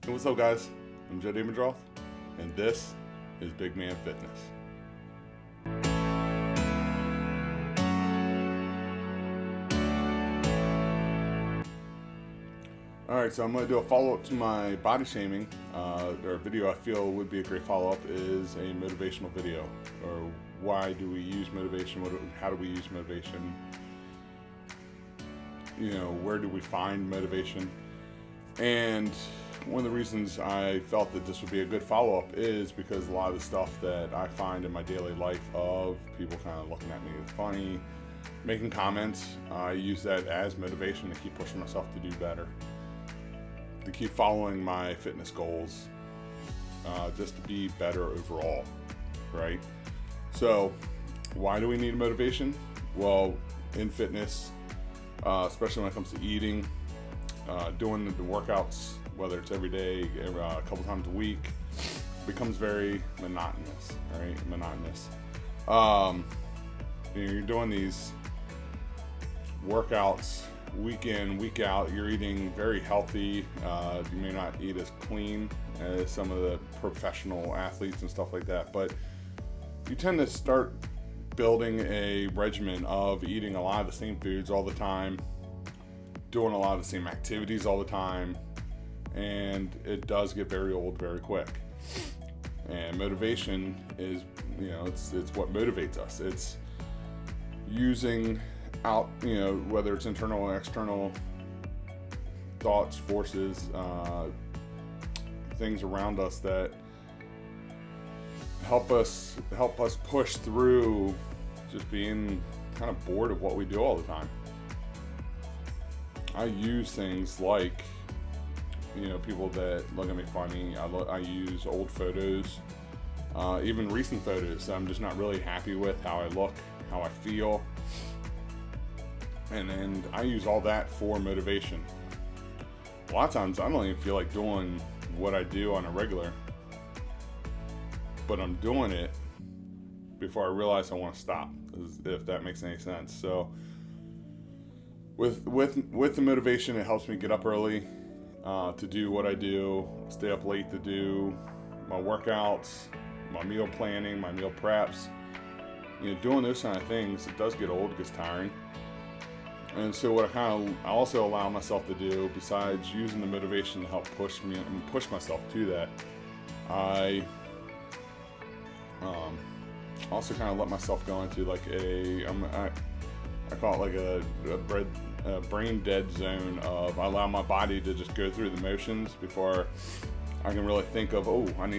Hey, what's up, guys? I'm Joe Damondroth, and this is Big Man Fitness. Alright, so I'm going to do a follow-up to my body shaming, or video I feel would be a great follow-up is a motivational video, or why do we use motivation, how do we use motivation, where do we find motivation, and one of the reasons I felt that this would be a good follow-up is because a lot of the stuff that I find in my daily life of people kind of looking at me as funny, making comments, I use that as motivation to keep pushing myself to do better, to keep following my fitness goals, just to be better overall, right? So why do we need motivation? Well, in fitness, especially when it comes to eating, doing the workouts, whether it's every day, a couple times a week, becomes very monotonous, right? You're doing these workouts week in, week out. You're eating very healthy. You may not eat as clean as some of the professional athletes and stuff like that, but you tend to start building a regimen of eating a lot of the same foods all the time, doing a lot of the same activities all the time, and it does get very old very quick. And motivation is, it's what motivates us. It's using out, whether it's internal or external thoughts, forces, things around us that help us push through just being kind of bored of what we do all the time. I use things like, people that look at me funny. I use old photos, even recent photos that I'm just not really happy with, how I look, how I feel. And then I use all that for motivation. A lot of times I don't even feel like doing what I do on a regular, but I'm doing it before I realize I want to stop, if that makes any sense. So with the motivation, it helps me get up early to do what I do, stay up late to do my workouts, my meal planning, my meal preps. Doing those kind of things, it does get old, it gets tiring. And so what I also allow myself to do, besides using the motivation to help push myself to that, I also kind of let myself go into like I call it like a brain dead zone of I allow my body to just go through the motions before I can really think of, I want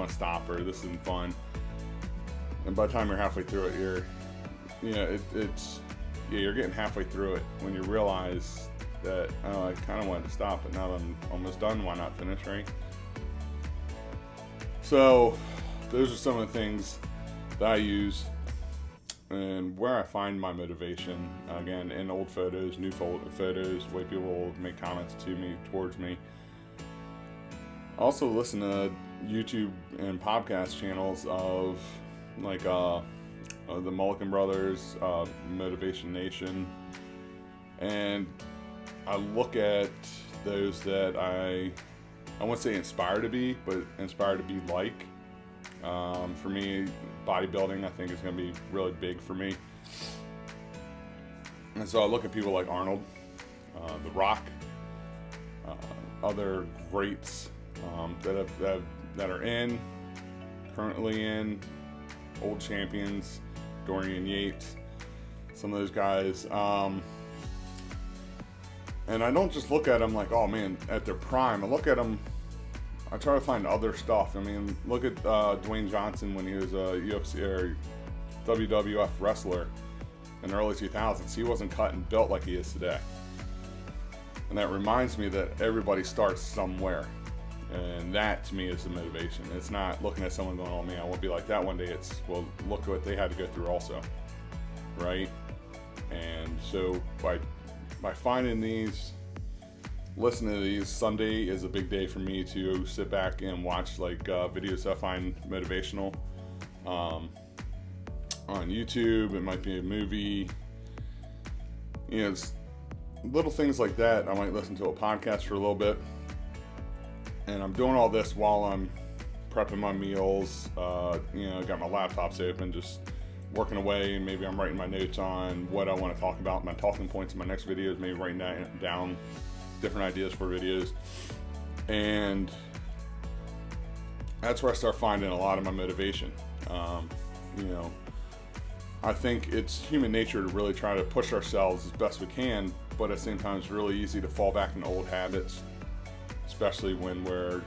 to stop, or this isn't fun. And by the time you're halfway through it, you're getting halfway through it when you realize that, I kind of wanted to stop, but now that I'm almost done, why not finish, right? So those are some of the things that I use and where I find my motivation. Again, in old photos, new photos, the way people make comments towards me. Also listen to YouTube and podcast channels of like the Mulligan Brothers, Motivation Nation, and I look at those that I won't say inspire to be, but inspire to be like. For me, bodybuilding I think is going to be really big for me, and so I look at people like Arnold, The Rock, other greats that are currently in, old champions, Dorian Yates, some of those guys, and I don't just look at them like, oh man, at their prime. I look at them, I try to find other stuff. I mean, look at Dwayne Johnson when he was a UFC or WWF wrestler in the early 2000s. He wasn't cut and built like he is today. And that reminds me that everybody starts somewhere. And that to me is the motivation. It's not looking at someone going, oh man, I won't be like that one day. It's, well, look at what they had to go through also, right? And so by finding these, listening to these, Sunday is a big day for me to sit back and watch like videos that I find motivational. On YouTube, it might be a movie. It's little things like that. I might listen to a podcast for a little bit. And I'm doing all this while I'm prepping my meals. Got my laptops open, just working away. Maybe I'm writing my notes on what I want to talk about, my talking points in my next videos, maybe writing down different ideas for videos. And that's where I start finding a lot of my motivation. I think it's human nature to really try to push ourselves as best we can, but at the same time, it's really easy to fall back into old habits, especially when we're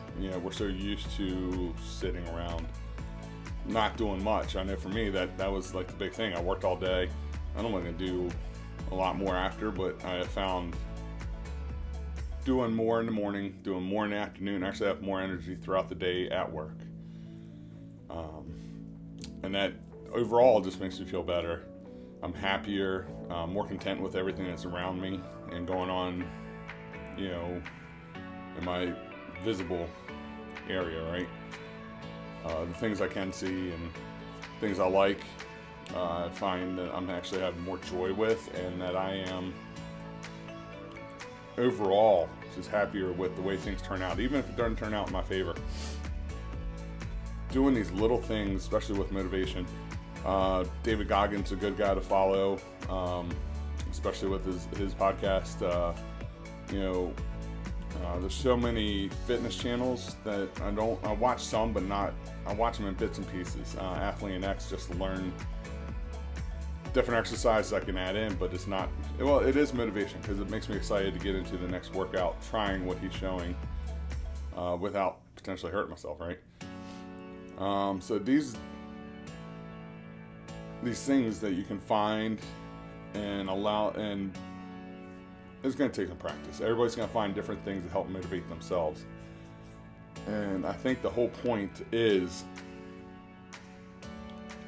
so used to sitting around, not doing much. I know for me that was like the big thing. I worked all day. I don't want to do a lot more after, but I found doing more in the morning, doing more in the afternoon, actually have more energy throughout the day at work. And that overall just makes me feel better. I'm happier, more content with everything that's around me and going on, in my visible area, right? The things I can see and things I like, I find that I'm actually having more joy with, and that I am overall just happier with the way things turn out, even if it doesn't turn out in my favor. Doing these little things, especially with motivation. David Goggins, a good guy to follow, especially with his podcast. There's so many fitness channels that I watch some, but I watch them in bits and pieces. Athlete X, just to learn different exercises I can add in, but it's not, well, it is motivation because it makes me excited to get into the next workout, trying what he's showing without potentially hurting myself, right? So these things that you can find and allow, and it's going to take some practice. Everybody's going to find different things to help motivate themselves. And I think the whole point is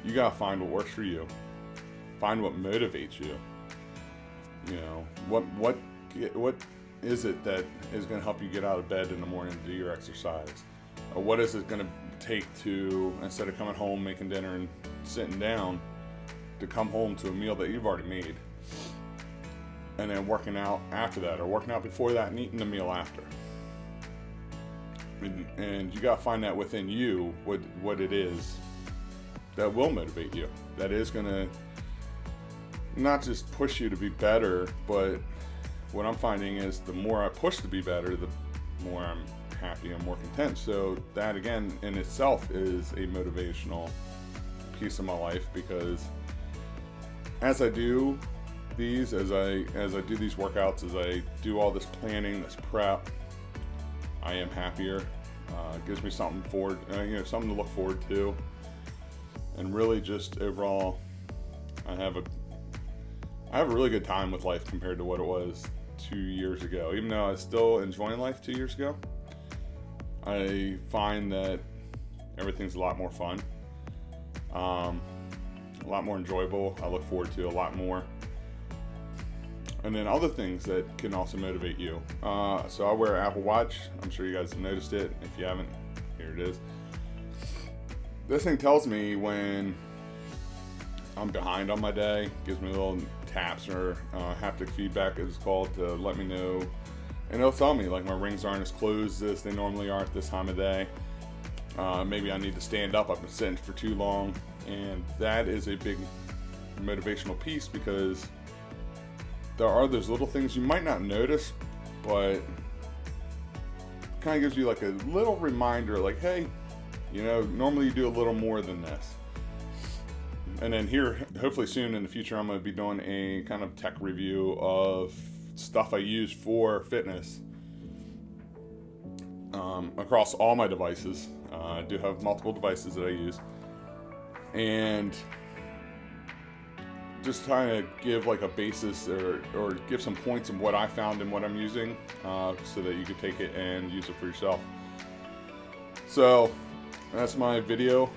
you got to find what works for you. Find what motivates you. What is it that is going to help you get out of bed in the morning to do your exercise? Or what is it going to take to, instead of coming home, making dinner and sitting down, to come home to a meal that you've already made, and then working out after that, or working out before that and eating the meal after. And you got to find that within you, what it is that will motivate you, that is going to not just push you to be better, but what I'm finding is the more I push to be better, the more I'm happy and more content. So that again in itself is a motivational piece of my life, because as I do these, as I do these workouts, as I do all this planning, this prep, I am happier. It gives me something something to look forward to, and really just overall, I have a really good time with life compared to what it was 2 years ago. Even though I was still enjoying life 2 years ago, I find that everything's a lot more fun, a lot more enjoyable. I look forward to a lot more. And then other things that can also motivate you. So I wear an Apple Watch. I'm sure you guys have noticed it. If you haven't, here it is. This thing tells me when I'm behind on my day. Gives me little taps, or haptic feedback as it's called, to let me know. And it'll tell me like my rings aren't as closed as they normally are at this time of day. Maybe I need to stand up. I've been sitting for too long. And that is a big motivational piece, because there are those little things you might not notice, but kind of gives you like a little reminder, like, hey, normally you do a little more than this. And then here, hopefully soon in the future, I'm going to be doing a kind of tech review of stuff I use for fitness across all my devices. I do have multiple devices that I use, and just trying to give like a basis or give some points of what I found and what I'm using, so that you can take it and use it for yourself. So that's my video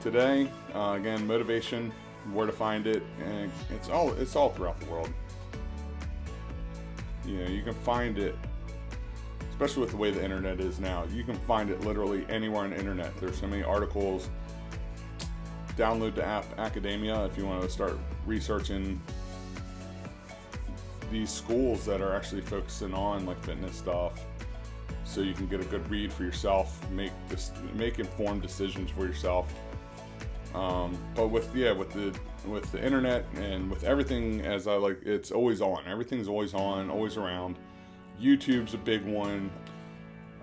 today. Again, motivation, where to find it, and it's all throughout the world. You can find it, especially with the way the internet is now. You can find it literally anywhere on the internet. There's so many articles. Download the app Academia if you want to start researching these schools that are actually focusing on like fitness stuff. so you can get a good read for yourself, make informed decisions for yourself. But with the internet and with everything, as I like, it's always on. Everything's always on, always around. YouTube's a big one.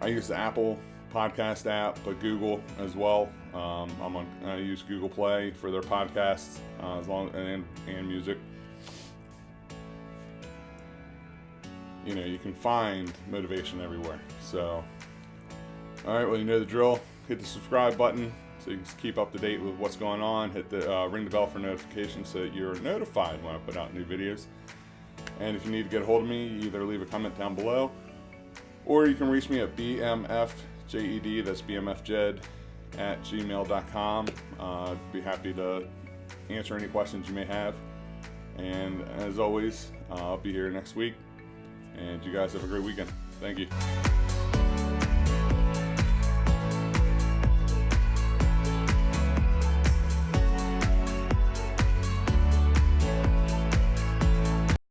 I use the Apple podcast app, but Google as well. I use Google Play for their podcasts, and music. You know, you can find motivation everywhere. So, all right, well, you know the drill. Hit the subscribe button so you can keep up to date with what's going on. Hit the ring the bell for notifications so that you're notified when I put out new videos. And if you need to get a hold of me, either leave a comment down below, or you can reach me at bmfjed, that's bmfjed at gmail.com. I'd be happy to answer any questions you may have. And as always, I'll be here next week. And you guys have a great weekend. Thank you.